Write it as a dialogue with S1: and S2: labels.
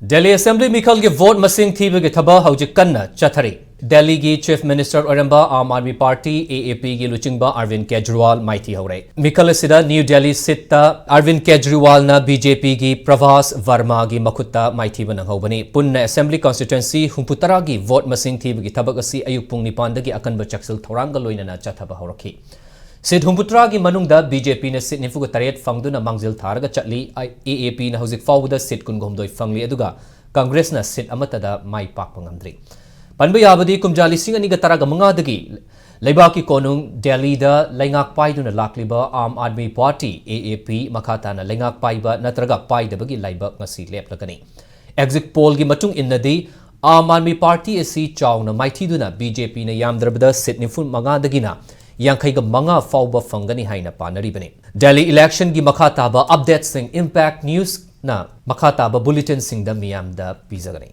S1: Delhi Assembly Mikal ki vote masing thiba ki thaba haujik kanna chathari. Delhi ki Chief Minister Oramba Aam Aadmi Party AAP ki luchingba Arvind Kejriwal maithi haurai. Mikal asida New Delhi sitta Arvind Kejriwal na BJP ki Pravas Verma ki makutta maithi banang haubani. Punna Assembly Constituency humputara ki vote masing thiba ki thaba kasi ayuk pung nipanda ki akanba chaksil thoranga loina na chathaba haurakhi. Sit humputra ki manungda BJP na sit nifuga tariat fangdu na mangzil tharaga chatli AAP na hauzik fawda sit kun gomdoi fangli aduga Congress na sit amatada mai pak pangamdri. Panba yabadi kumjali singa niga taraga mangadagi Laibaki konung Delhi da laingak pai na lakliba Aam Aadmi Party AAP makata na laingak pai ba natraga pai da bagi laibak ngasi leplagani. Exit poll gi matung innadi Aam Aadmi Party asi chaw na maithidu na BJP na yamdrabda sit nifun mangadagi na Yankaiga manga fawba fangani haina panaribani. Delhi election gi makata ba updates sing impact news na makata ba bulletin sing da miyam da pizagani.